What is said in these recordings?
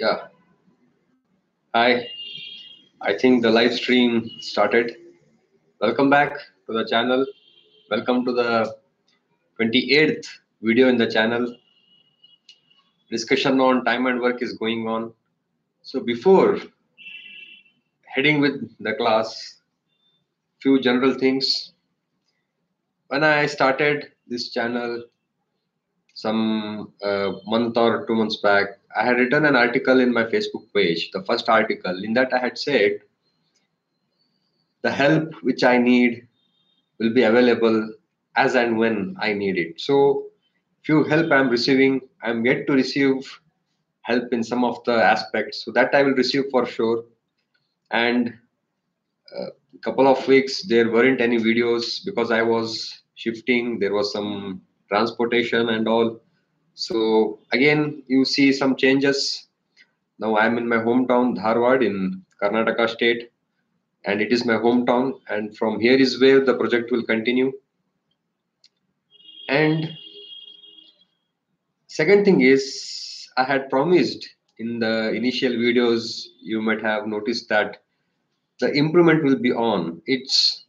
Yeah, hi. I think the live stream started. Welcome back to the channel. Welcome to the 28th video in the channel. Discussion on time and work is going on. So before heading with the class, few general things. When I started this channel some month or 2 months back, I had written an article in my Facebook page, the first article. In that I had said the help which I need will be available as and when I need it. So, few help I'm receiving, I'm yet to receive help in some of the aspects. So that I will receive for sure. And a couple of weeks there weren't any videos because I was shifting. There was some transportation and all. So again, you see some changes. Now I'm in my hometown, Dharwad in Karnataka state, and it is my hometown. And from here is where the project will continue. And second thing is, I had promised in the initial videos, you might have noticed that the improvement will be on. It's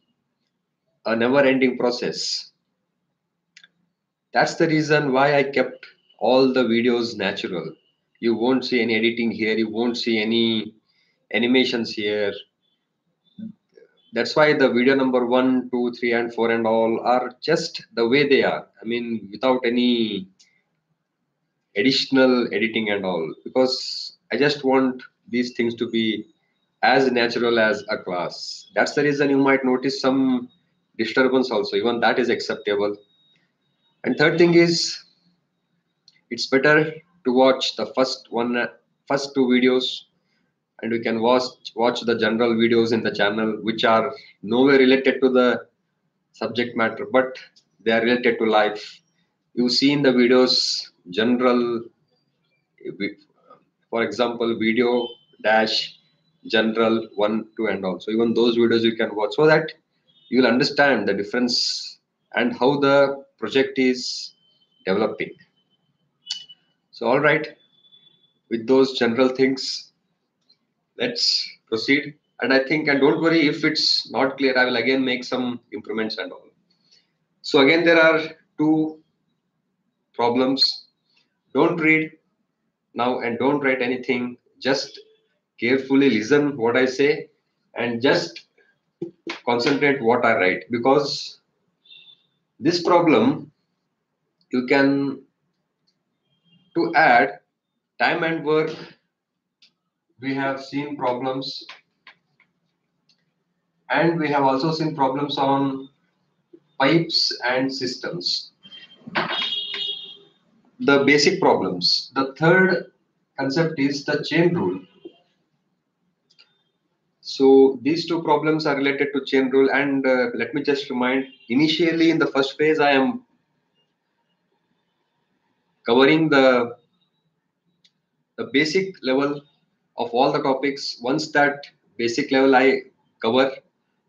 a never ending process. That's the reason why I kept all the videos natural. You won't see any editing here, you won't see any animations here. That's why the video number 1, 2, 3, and 4 and all are just the way they are. I mean, without any additional editing and all, because I just want these things to be as natural as a class. That's the reason you might notice some disturbance also. Even that is acceptable. And third thing is, it's better to watch the first two videos, and we can watch the general videos in the channel, which are nowhere related to the subject matter, but they are related to life. You see in the videos general, for example, video dash general 1, 2, and all. So even those videos you can watch so that you will understand the difference and how the project is developing. So all right, with those general things, let's proceed. And I think, and don't worry if it's not clear, I will again make some improvements and all. So again, there are two problems. Don't read now and don't write anything. Just carefully listen what I say and just concentrate what I write, because this problem you can, to add time and work, we have seen problems, and we have also seen problems on pipes and systems, the basic problems. The third concept is the chain rule. So these two problems are related to chain rule, and let me just remind, initially in the first phase I am covering the basic level of all the topics. Once that basic level I cover,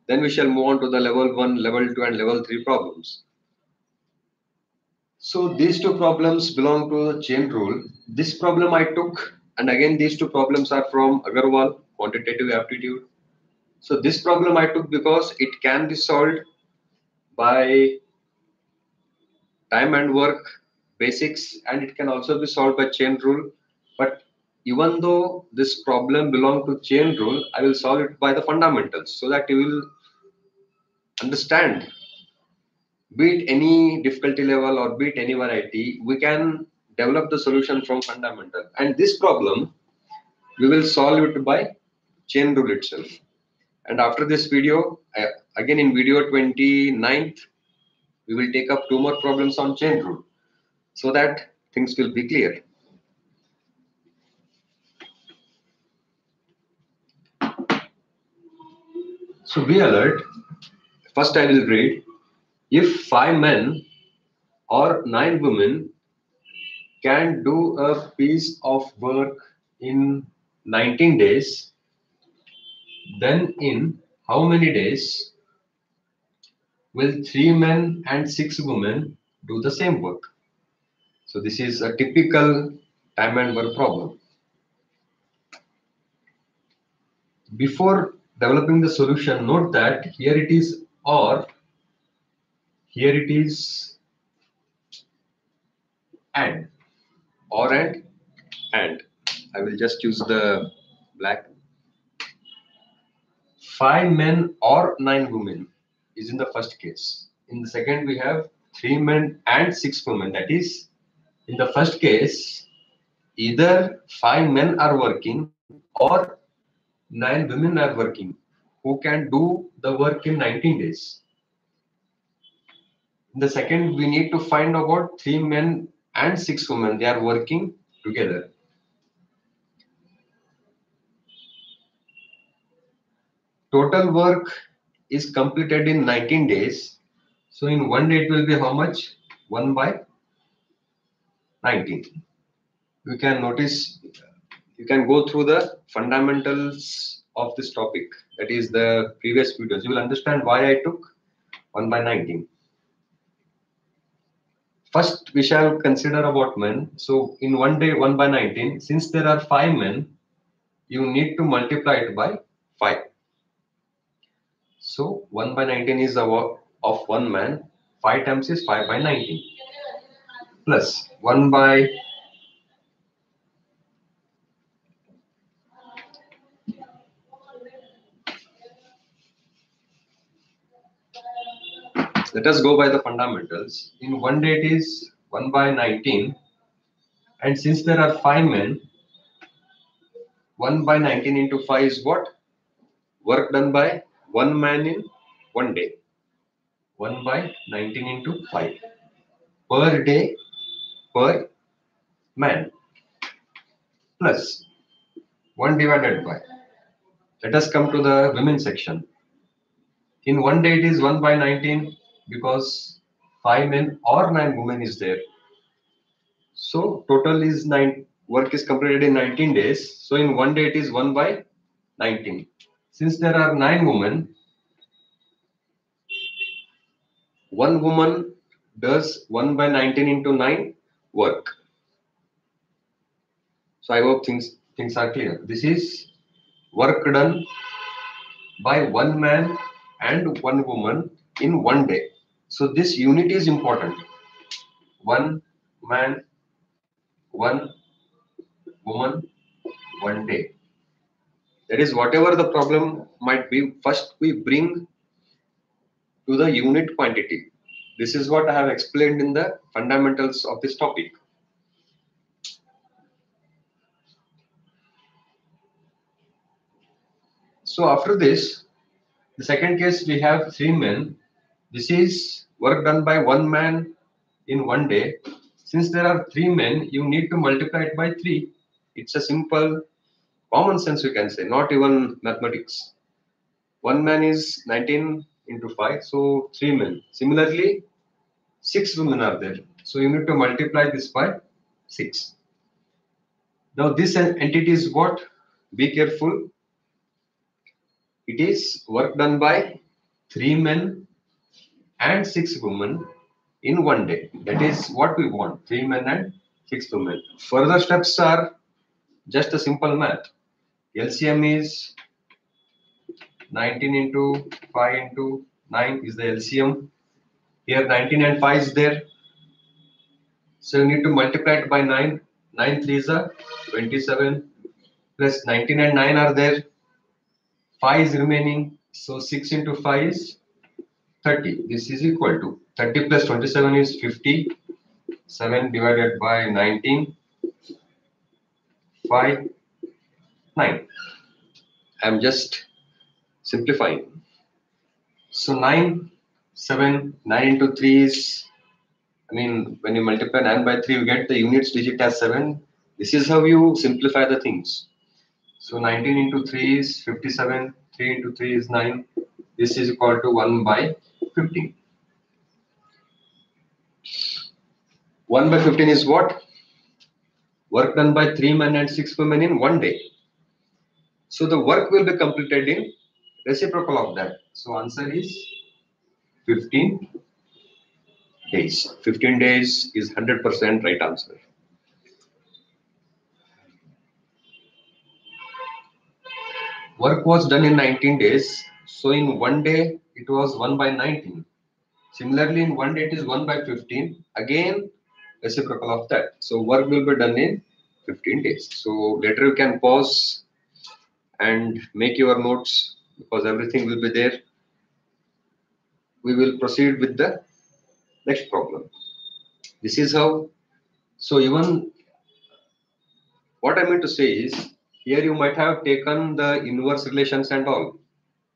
then we shall move on to the level 1, level 2, and level 3 problems. So these two problems belong to the chain rule. This problem I took, and again these two problems are from Agarwal, quantitative aptitude. So this problem I took because it can be solved by time and work basics, and it can also be solved by chain rule. But even though this problem belongs to chain rule, I will solve it by the fundamentals so that you will understand, be it any difficulty level or be it any variety, we can develop the solution from fundamental. And this problem we will solve it by chain rule itself. And after this video, again in video 29th, we will take up two more problems on chain rule so that things will be clear. So be alert. First I will read, if 5 men or 9 women can do a piece of work in 19 days, then in how many days will 3 men and 6 women do the same work? So this is a typical time and work problem. Before developing the solution, note that here it is or, here it is and, or and. I will just use the black. 5 men or 9 women is in the first case. In the second, we have 3 men and 6 women. That is, in the first case, either 5 men are working or 9 women are working who can do the work in 19 days. In the second, we need to find about 3 men and 6 women. They are working together. Total work is completed in 19 days. So in one day it will be how much? 1 by 19. You can notice, you can go through the fundamentals of this topic. That is the previous videos. You will understand why I took 1 by 19. First, we shall consider about men. So in one day, 1 by 19, since there are 5 men, you need to multiply it by 5. So 1 by 19 is the work of 1 man. 5 times is 5 by 19. Plus 1 by let us go by the fundamentals. In one day it is 1 by 19, and since there are 5 men, 1 by 19 into 5 is what? Work done by 1 man in 1 day. 1 by 19 into 5 per day per man, plus 1 divided by. Let us come to the women section. In one day it is 1 by 19 because 5 men or 9 women is there. So total is 9. Work is completed in 19 days. So in one day it is 1 by 19. Since there are 9 women, one woman does 1 by 19 into 9 work. So I hope things are clear. This is work done by 1 man and 1 woman in 1 day. So this unit is important. 1 man, 1 woman, 1 day. That is, whatever the problem might be, first we bring to the unit quantity. This is what I have explained in the fundamentals of this topic. So after this, the second case, we have 3 men. This is work done by 1 man in 1 day. Since there are 3 men, you need to multiply it by 3. It's a simple common sense, you can say, not even mathematics. 1 man is 19 into 5, so 3 men. Similarly, 6 women are there. So you need to multiply this by 6. Now this entity is what? Be careful. It is work done by 3 men and 6 women in 1 day. That is what we want, 3 men and 6 women. Further steps are just a simple math. LCM is 19 into 5 into 9 is the LCM. Here 19 and 5 is there. So you need to multiply it by 9. 9 3s are 27 plus 19 and 9 are there. 5 is remaining. So 6 into 5 is 30. This is equal to 30 plus 27 is 50. 7 divided by 19. 5, 9. I'm just simplifying. So 9, 7, 9 into 3 is, when you multiply 9 by 3, you get the units digit as 7. This is how you simplify the things. So 19 into 3 is 57. 3 into 3 is 9. This is equal to 1 by 15. 1 by 15 is what? Work done by 3 men and 6 women in 1 day. So the work will be completed in reciprocal of that. So answer is 15 days. 15 days is 100% right answer. Work was done in 19 days. So in one day, it was 1 by 19. Similarly, in one day, it is 1 by 15. Again, reciprocal of that. So work will be done in 15 days. So later you can pause and make your notes because everything will be there. We will proceed with the next problem. This is how. So even what I mean to say is, here you might have taken the inverse relations and all,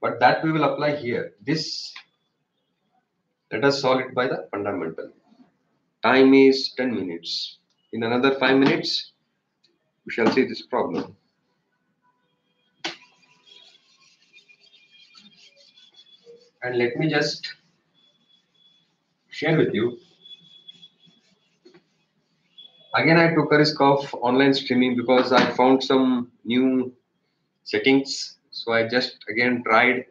but that we will apply here. This, let us solve it by the fundamental. Time is 10 minutes. In another 5 minutes, we shall see this problem. And let me just share with you. Again, I took a risk of online streaming because I found some new settings. So I just again tried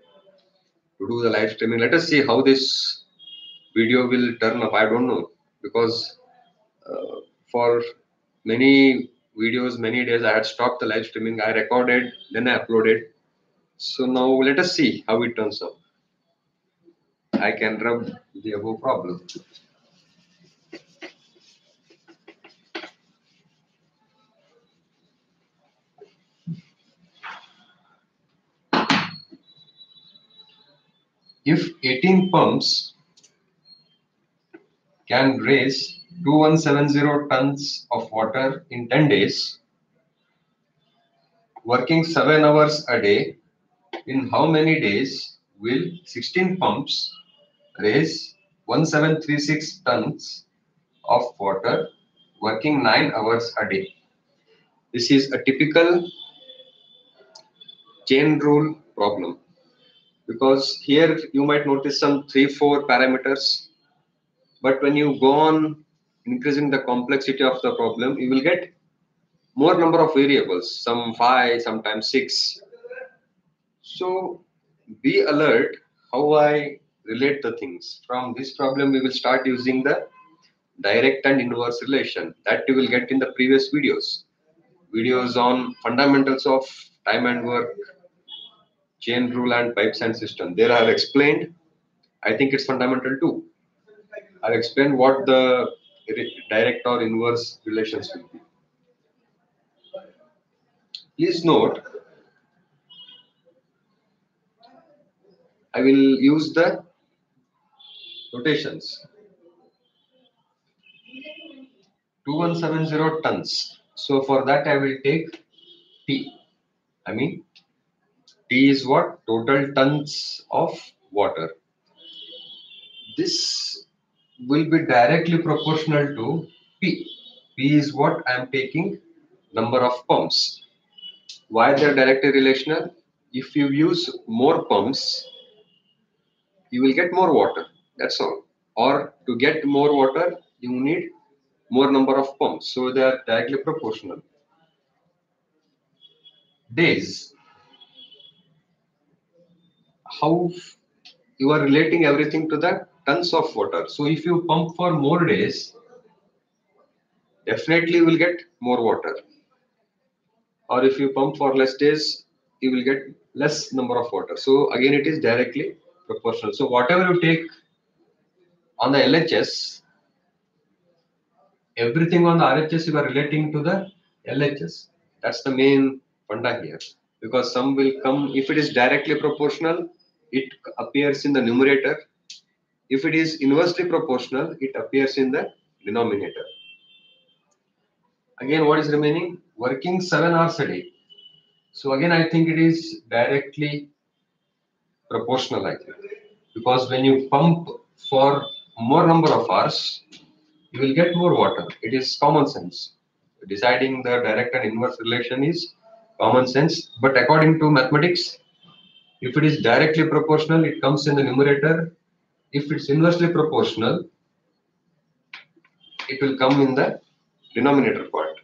to do the live streaming. Let us see how this video will turn up. I don't know because for many videos, many days I had stopped the live streaming. I recorded, then I uploaded. So now let us see how it turns out. I can rub the above problem. If 18 pumps can raise 2170 tons of water in 10 days, working 7 hours a day, in how many days will 16 pumps raise 1736 tons of water working 9 hours a day? This is a typical chain rule problem because here you might notice some 3-4 parameters, but when you go on increasing the complexity of the problem, you will get more number of variables, some 5, sometimes 6. So be alert how I relate the things. From this problem, we will start using the direct and inverse relation that you will get in the previous videos. Videos on fundamentals of time and work, chain rule and pipes and system. There I have explained, I think it's fundamental too. I've explained what the direct or inverse relations will be. Please note, I will use the notations. 2170 tons. So for that I will take T. I mean T is what? Total tons of water. This will be directly proportional to P. P is what I am taking number of pumps. Why they are directly relational? If you use more pumps, you will get more water. That's all. Or to get more water, you need more number of pumps. So they are directly proportional. Days. How you are relating everything to the tons of water. So if you pump for more days, definitely you will get more water. Or if you pump for less days, you will get less number of water. So again, it is directly proportional. So whatever you take on the LHS, everything on the RHS you are relating to the LHS. That's the main funda here. Because some will come, if it is directly proportional, it appears in the numerator. If it is inversely proportional, it appears in the denominator. Again, what is remaining? Working 7 hours a day. So again, I think it is directly proportional, I think. Because when you pump for more number of hours, you will get more water. It is common sense. Deciding the direct and inverse relation is common sense. But according to mathematics, if it is directly proportional, it comes in the numerator. If it's inversely proportional, it will come in the denominator part.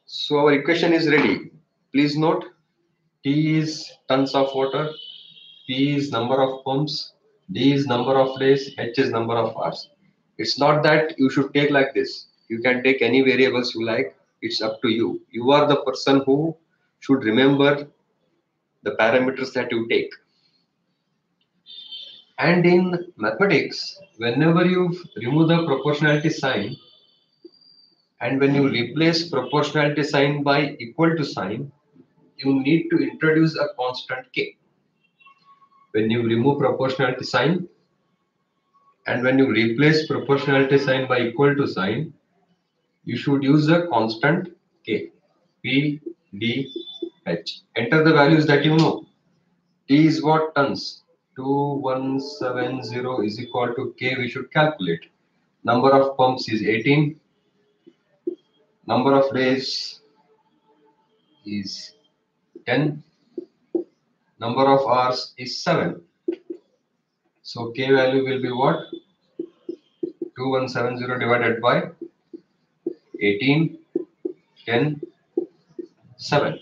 So our equation is ready. Please note, T is tons of water, P is number of pumps, D is number of days, H is number of hours. It's not that you should take like this. You can take any variables you like. It's up to you. You are the person who should remember the parameters that you take. And in mathematics, whenever you remove the proportionality sign and when you replace proportionality sign by equal to sign, you need to introduce a constant k. When you remove proportionality sign and when you replace proportionality sign by equal to sign, you should use a constant k. P, D, H. Enter the values that you know. T is what? Tons. 2170 is equal to K. We should calculate. Number of pumps is 18. Number of days is 10. Number of hours is 7. So K value will be what? 2170 divided by 18, 10, 7.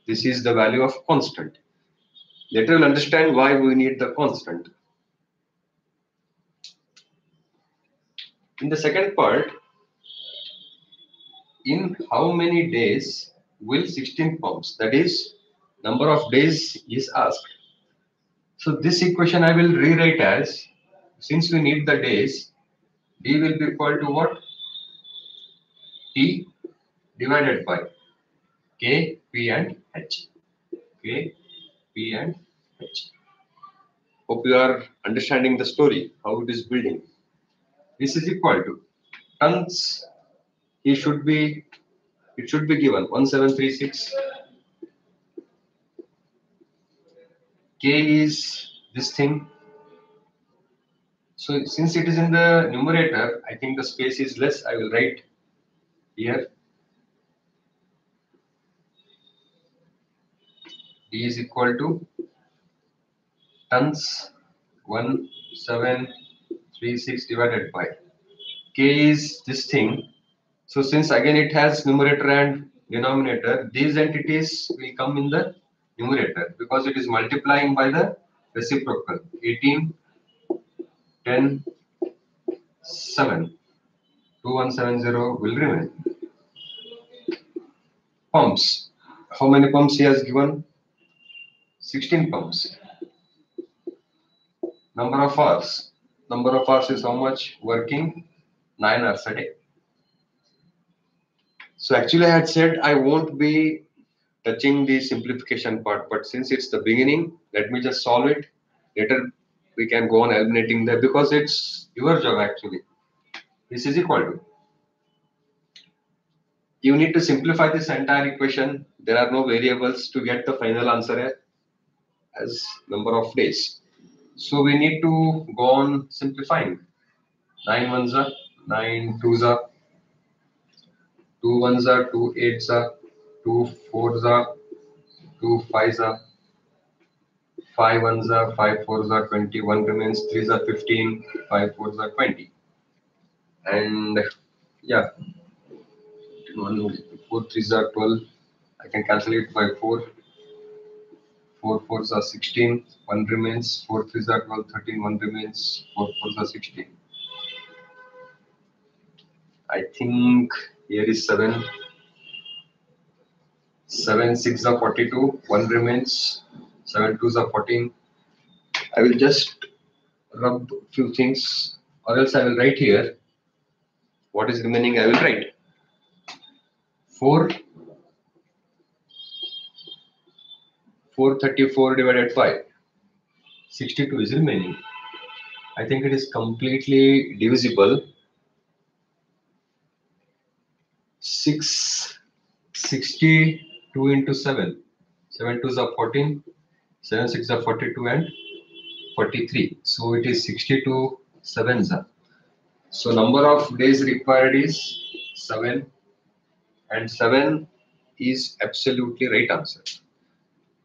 This is the value of constant. Later we'll understand why we need the constant. In the second part, in how many days will 16 pumps, that is, number of days is asked. So this equation I will rewrite as, since we need the days, D will be equal to what? T divided by K, P and H. K, P and H. Hope you are understanding the story, how it is building. This is equal to tons. It should be given 1736. K is this thing. So since it is in the numerator, I think the space is less. I will write here. D is equal to tons 1736 divided by K is this thing. So since again it has numerator and denominator, these entities will come in the numerator because it is multiplying by the reciprocal. 18, 10, 7. 2170 will remain. Pumps. How many pumps he has given? 16 pumps. Number of hours. Number of hours is how much? Working 9 hours a day. So actually I had said I won't be touching the simplification part, but since it's the beginning, let me just solve it. Later we can go on eliminating that because it's your job actually. This is equal to. You need to simplify this entire equation. There are no variables to get the final answer as number of days. So we need to go on simplifying. 9 ones are 9 twos are 2 ones are 2 eights are 2 fours are 2 fives are 5 ones are 5 fours are 20. 1 remains. 3s are 15. 5 fours are 20. And yeah, 4 threes are 12. I can cancel it by 4. 4 fours are 16. 1 remains. 4 threes are 12. 13. 1 remains. 4 fours are 16. I think here is 7. 7 6 are 42. 1 remains. 7 2s are 14. I will just rub few things, or else I will write here. What is remaining? I will write 4. 434 divided by 62 is remaining. I think it is completely divisible. 62 into 7. 7 2s are 14. 7 6 are 42 and 43. So it is 62 sevens. So number of days required is 7, and 7 is absolutely right answer.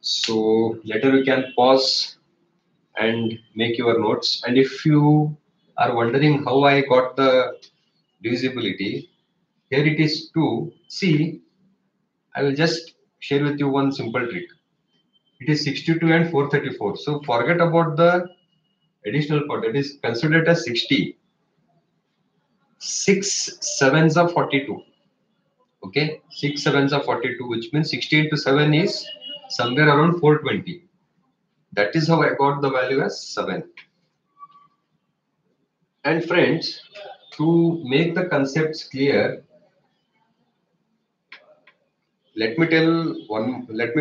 So later we can pause and make your notes. And if you are wondering how I got the divisibility, here it is 2. See, I will just share with you one simple trick. It is 62 and 434. So forget about the additional part. It is considered as 60. 6 sevens are 42. Okay, 6 sevens are 42, which means 60 into 7 is somewhere around 420. That is how I got the value as 7. And friends, to make the concepts clear, let me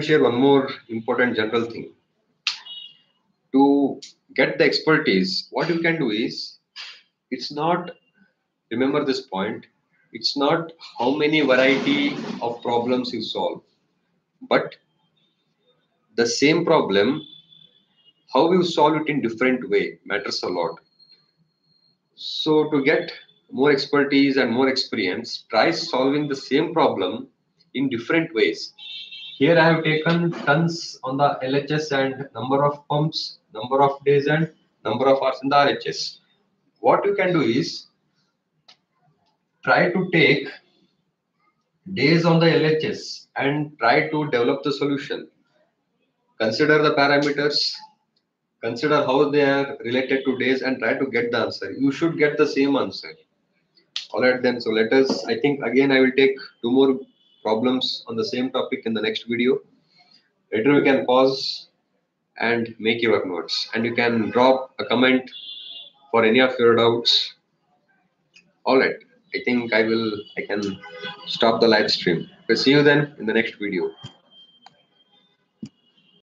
share one more important general thing. To get the expertise, what you can do is, it's not, remember this point, it's not how many variety of problems you solve, but the same problem, how you solve it in different way matters a lot. So to get more expertise and more experience, try solving the same problem in different ways. Here I have taken tons on the LHS and number of pumps, number of days and number of hours in the RHS. What you can do is try to take days on the LHS and try to develop the solution. Consider the parameters, consider how they are related to days and try to get the answer. You should get the same answer. All right then, so let us, I think again I will take two more problems on the same topic in the next video. Later we can pause and make your notes, and you can drop a comment for any of your doubts. All right, I think I can stop the live stream. We'll see you then in the next video.